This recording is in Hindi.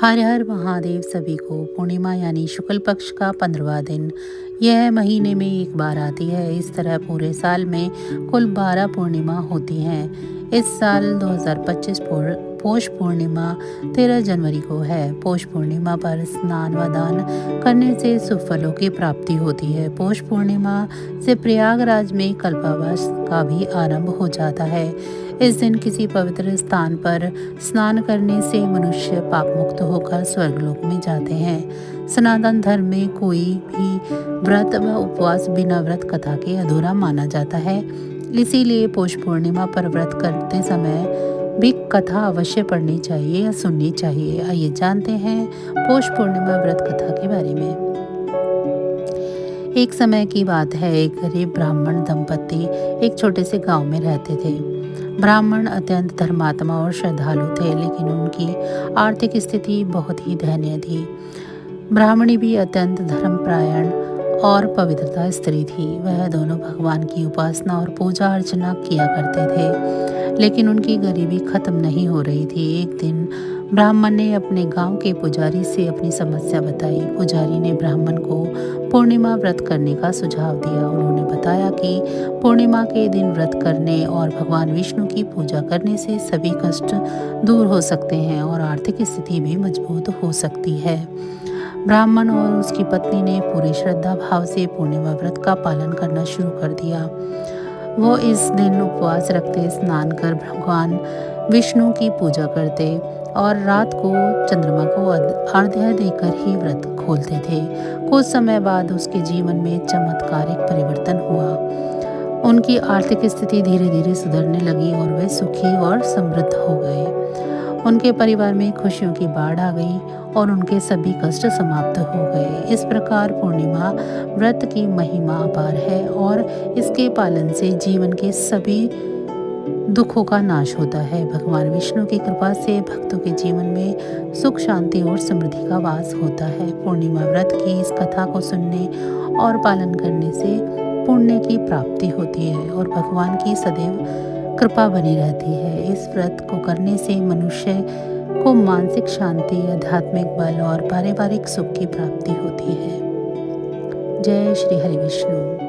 हर हर महादेव सभी को। पूर्णिमा यानी शुक्ल पक्ष का 15वां दिन यह महीने में एक बार आती है। इस तरह पूरे साल में कुल 12 पूर्णिमा होती हैं। इस साल 2025 पौष पूर्णिमा 13 जनवरी को है। पौष पूर्णिमा पर स्नान व दान करने से शुभ फलों की प्राप्ति होती है। पौष पूर्णिमा से प्रयागराज में कल्पवास का भी आरंभ हो जाता है। इस दिन किसी पवित्र स्थान पर स्नान करने से मनुष्य पाप मुक्त होकर स्वर्गलोक में जाते हैं। सनातन धर्म में कोई भी व्रत व उपवास बिना व्रत कथा के अधूरा माना जाता है। इसीलिए पौष पूर्णिमा पर व्रत करते समय भी कथा अवश्य पढ़नी चाहिए या सुननी चाहिए। आइए जानते हैं पौष पूर्णिमा व्रत कथा के बारे में। एक समय की बात है, एक गरीब ब्राह्मण दंपति एक छोटे से गांव में रहते थे। ब्राह्मण अत्यंत धर्मात्मा और श्रद्धालु थे, लेकिन उनकी आर्थिक स्थिति बहुत ही दयनीय थी। ब्राह्मणी भी अत्यंत धर्मपरायण और पवित्रता स्त्री थी। वह दोनों भगवान की उपासना और पूजा अर्चना किया करते थे, लेकिन उनकी गरीबी खत्म नहीं हो रही थी। एक दिन ब्राह्मण ने अपने गांव के पुजारी से अपनी समस्या बताई। पुजारी ने ब्राह्मण को पूर्णिमा व्रत करने का सुझाव दिया। उन्होंने बताया कि पूर्णिमा के दिन व्रत करने और भगवान विष्णु की पूजा करने से सभी कष्ट दूर हो सकते हैं और आर्थिक स्थिति भी मजबूत हो सकती है। ब्राह्मण और उसकी पत्नी ने पूरी श्रद्धा भाव से पूर्णिमा व्रत का पालन करना शुरू कर दिया। वो इस दिन उपवास रखते, स्नान कर भगवान विष्णु की पूजा करते और रात को चंद्रमा को अर्घ्य देकर ही व्रत खोलते थे। कुछ समय बाद उसके जीवन में चमत्कारिक परिवर्तन हुआ। उनकी आर्थिक स्थिति धीरे धीरे सुधरने लगी और वे सुखी और समृद्ध हो गए। उनके परिवार में खुशियों की बाढ़ आ गई और उनके सभी कष्ट समाप्त हो गए। इस प्रकार पूर्णिमा व्रत की महिमा अपार है और इसके पालन से जीवन के सभी दुखों का नाश होता है। भगवान विष्णु की कृपा से भक्तों के जीवन में सुख, शांति और समृद्धि का वास होता है। पूर्णिमा व्रत की इस कथा को सुनने और पालन करने से पुण्य की प्राप्ति होती है और भगवान की सदैव कृपा बनी रहती है। इस व्रत को करने से मनुष्य को मानसिक शांति, आध्यात्मिक बल और पारिवारिक सुख की प्राप्ति होती है। जय श्री हरि विष्णु।